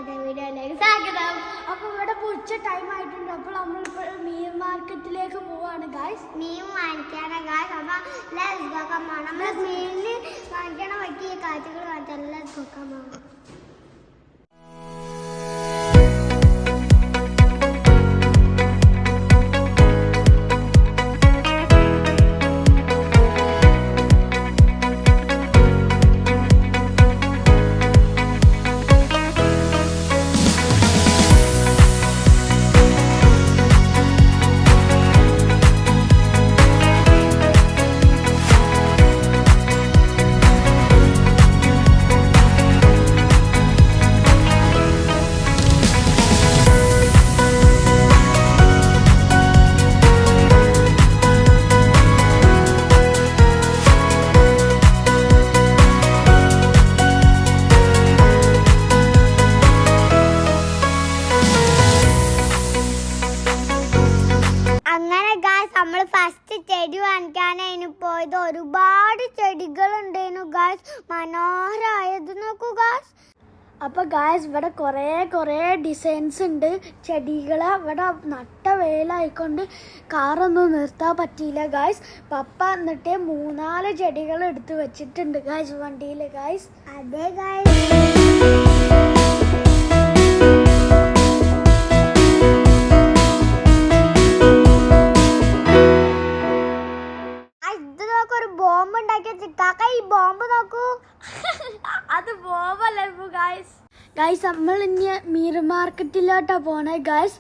പുതിയ വീഡിയോയിലേക്ക് സ്വാഗതം. അപ്പോൾ ഇവിടെ ഉച്ച ടൈം ആയിട്ടുണ്ട്. അപ്പോൾ നമ്മളിപ്പോൾ മീൻ മാർക്കറ്റിലേക്ക് പോവാണ് ഗായ്സ്. മീൻ വാങ്ങിക്കാനാണ് ഗായ്സ്. അപ്പോൾ ലെറ്റ്സ് ഗോ കം ഓൺ. നമ്മൾ മീനിൽ വാങ്ങിക്കണ പറ്റിയ കാഴ്ചകൾ കാണിച്ചാൽ ലെറ്റ്സ് ഗോ കം ഓൺ. നമ്മൾ ഫസ്റ്റ് ചെടി വാങ്ങിക്കാനായിരുന്നു പോയത്. ഒരുപാട് ചെടികളുണ്ടായിരുന്നു ഗായ്സ്, മനോഹരമായത് നോക്കൂ ഗായ്സ്. അപ്പോൾ ഗായ്സ് ഇവിടെ കുറേ ഡിസൈൻസ് ഉണ്ട് ചെടികൾ. ഇവിടെ നട്ട വെയിലായിക്കൊണ്ട് കാറൊന്നും നിർത്താൻ പറ്റിയില്ല ഗായ്സ്. പപ്പ എന്നിട്ട് 3-4 ചെടികൾ എടുത്ത് വെച്ചിട്ടുണ്ട് ഗായ്സ് വണ്ടിയിൽ ഗായ്സ്. അതെ ഗായ്സ്, ബോംബ് ഉണ്ടാക്കി കാക്ക. ഈ ബോംബ് നോക്കൂ, അത് ബോംബല്ലേ ഗായ്സ്. ഗായ്സ് നമ്മൾ ഇനി മീൻ മാർക്കറ്റിലോട്ടാ പോണേ ഗായ്സ്.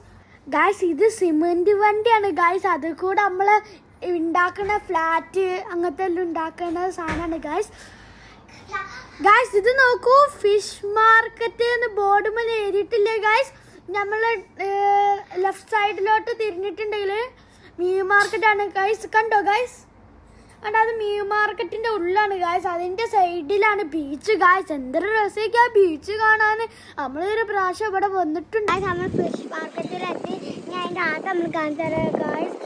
ഇത് സിമെന്റ് വണ്ടിയാണ് ഗായ്സ്. അത് കൂടെ നമ്മള് ഉണ്ടാക്കുന്ന ഫ്ലാറ്റ് അങ്ങനത്തെ എല്ലാം ഉണ്ടാക്കുന്ന സാധനമാണ് ഗായ്സ്. ഇത് നോക്കൂ, ഫിഷ് മാർക്കറ്റ് എന്ന് ബോർഡ് മേലെ എഴുതിയിട്ടില്ലേ ഗായ്സ്. നമ്മള് ലെഫ്റ്റ് സൈഡിലോട്ട് തിരിഞ്ഞിട്ടുണ്ടെങ്കിൽ മീൻ മാർക്കറ്റാണ് ഗായ്സ്. കണ്ടോ ഗായ്സ്, അത് മീൻ മാർക്കറ്റിന്റെ ഉള്ളിലാണ് ഗായ്സ്. അതിന്റെ സൈഡിലാണ് ബീച്ച് ഗായ്സ്. എന്തൊരു രസമൊക്കെ ആ ബീച്ച് കാണാൻ. നമ്മളൊരു പ്രാവശ്യം ഇവിടെ വന്നിട്ടുണ്ട്. നമ്മൾ ഫിഷ് മാർക്കറ്റിലെത്തി. ഞാൻ അതിന്റെ ആദ്യം നമ്മൾ കാണിച്ചു തരാം ഗായ്സ്.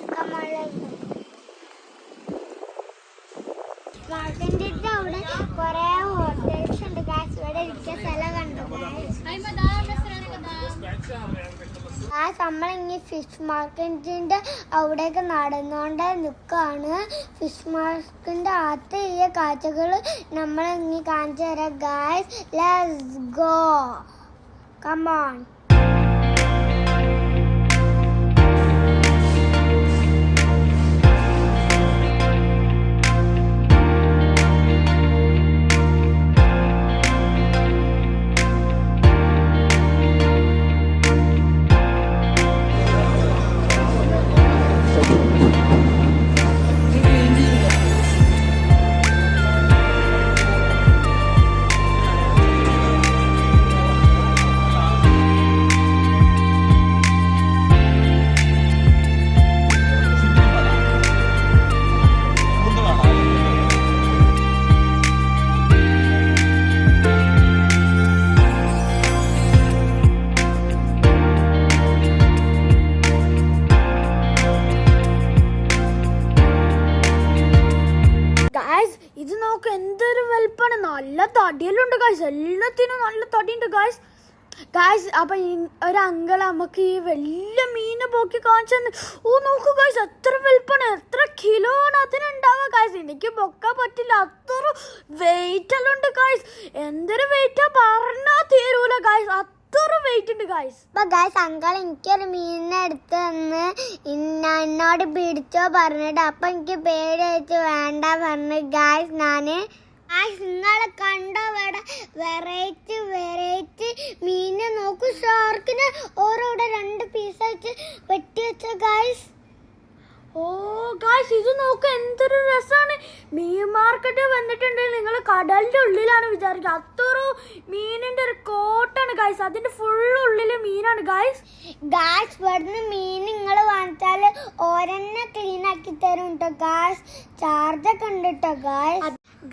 മാർക്കറ്റിന്റെ അവിടെ കുറെ ഹോട്ടൽസ് ഉണ്ട് ഗായ്സ്. ഇവിടെ ഇരിക്കുന്ന സ്ഥലം കണ്ടു ഗായ്സ്. നമ്മളിങ്ങി ഫിഷ് മാർക്കറ്റിന്റെ അവിടേക്ക് നടന്നുകൊണ്ട് നിൽക്കുകയാണ്. ഫിഷ് മാർക്കറ്റിന്റെ അകത്ത് ഈ കാഴ്ചകൾ നമ്മളിങ്ങി കാണിച്ചു തരാം guys. Let's go come on. ഇത് നോക്ക്, എന്തൊരു വലുപ്പാണ്. നല്ല തടിയെല്ലുണ്ട് ഗായ്സ്. എല്ലാത്തിനും നല്ല തടിയുണ്ട് ഗായ്സ്. അപ്പൊ ഒരു അങ്കിൾ നമുക്ക് ഈ വലിയ മീന് പോക്കി കാണിച്ചു. ഓ നോക്കൂ ഗായ്സ്, എത്ര വലുപ്പാണ്, എത്ര കിലോ ആണ് അതിനുണ്ടാവുക ഗായ്സ്. എനിക്ക് പൊക്കാൻ പറ്റില്ല, അത്ര വെയിറ്റ് എല്ലാം ഉണ്ട് ഗായ്സ്. എന്തൊരു വെയിറ്റാ പറഞ്ഞാ തീരൂല ഗായ്സ്, അത്ര വെയിറ്റ് ഉണ്ട് ഗായ്സ്. അപ്പൊ ഗായ്സ് അങ്കിൾ എനിക്കൊരു മീനിനെ എടുത്ത് തന്ന് എന്നോട് പിടിച്ചോ പറഞ്ഞിട്ട്. അപ്പൊ എനിക്ക് പേടിച്ച് വേണ്ട പറഞ്ഞു ഗായ്സ്. ഞാന് നിങ്ങളെ കണ്ടോ ഇവിടെ വെറൈറ്റി മീന് നോക്കൂ. ഷാർക്കിന് ഓരോടെ 2 പീസായിട്ട് വെട്ടി വെച്ച ഗായ്സ്. ഓ ഗായ്സ്, ഇത് നോക്ക്, എന്തൊരു രസമാണ്. മീൻ മാർക്കറ്റ് വന്നിട്ടുണ്ടെങ്കിൽ നിങ്ങൾ കടലിന്റെ ഉള്ളിലാണ് വിചാരിക്കുക. അത്ര മീനിന്റെ ഒരു കോട്ടാണ് ഗായ്സ്. അതിന്റെ ഫുൾ ഉള്ളില് മീനാണ് ഗായ്സ്. ഇവിടുന്ന് മീൻ നിങ്ങൾ വാങ്ങിച്ചാൽ ഓരെന്നെ ക്ലീൻ ആക്കി തരും കേട്ടോ ഗായ്സ്. ചാർജൊക്കെ ഉണ്ട് കേട്ടോ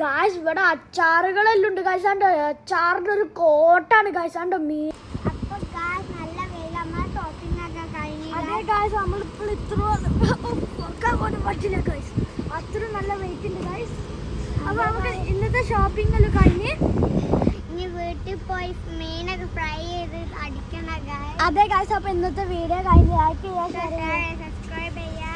ഗായ്സ്. ഇവിടെ അച്ചാറുകളെല്ലാം ഉണ്ട് ഗായ്സ്. അച്ചാറിന്റെ ഒരു കോട്ടാണ് ഗായ്സ്. ആണ്ടോ മീൻ. അപ്പൊ ഗായ്സ് നല്ല വെയിൽ, നമ്മളെ ഷോപ്പിംഗ് ഒക്കെ കഴിഞ്ഞു. അതെ ഗായ്സ്, നമ്മളിപ്പോൾ ഇത്ര പോലും പറ്റില്ല ഗായ്സ്. അത്ര നല്ല വെയിറ്റ് ഉണ്ട് ഗായ്സ്. അപ്പൊ നമുക്ക് ഇന്നത്തെ ഷോപ്പിംഗ് എല്ലാം കഴിഞ്ഞ് ഇനി വീട്ടിൽ പോയി മീനൊക്കെ ഫ്രൈ ചെയ്ത് അതെ ഗൈസ്, അപ്പൊ ഇന്നത്തെ വീഡിയോ കഴിഞ്ഞ് ലൈക്ക് ചെയ്യുക, സബ്സ്ക്രൈബ് ചെയ്യുക.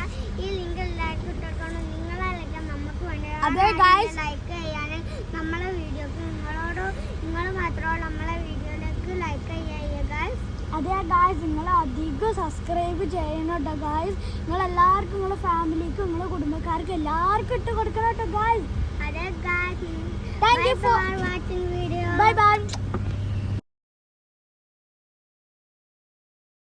ഈ ലിങ്ക് ലൈക്ക് ഇട്ടിട്ടുണ്ട്. നിങ്ങളായിരിക്കും നമുക്ക് വേണ്ടി അതെ ഗൈസ്, ലൈക്ക് ചെയ്യാനും നമ്മളെ വീഡിയോക്ക് നിങ്ങൾ മാത്രമല്ല നമ്മളെ വീഡിയോയിലേക്ക് ലൈക്ക് ചെയ്യുക ഗൈസ്. അതെ ഗായ്സ്, നിങ്ങൾ അധികം സബ്സ്ക്രൈബ് ചെയ്യണം കേട്ടോ ഗായ്സ്. നിങ്ങൾ എല്ലാവർക്കും, നിങ്ങളുടെ ഫാമിലിക്കും നിങ്ങളുടെ കുടുംബക്കാർക്കും എല്ലാവർക്കും ഇട്ട് കൊടുക്കണം കേട്ടോ ഗായ്സ്. അതെ guys, thank you for watching video. Bye bye.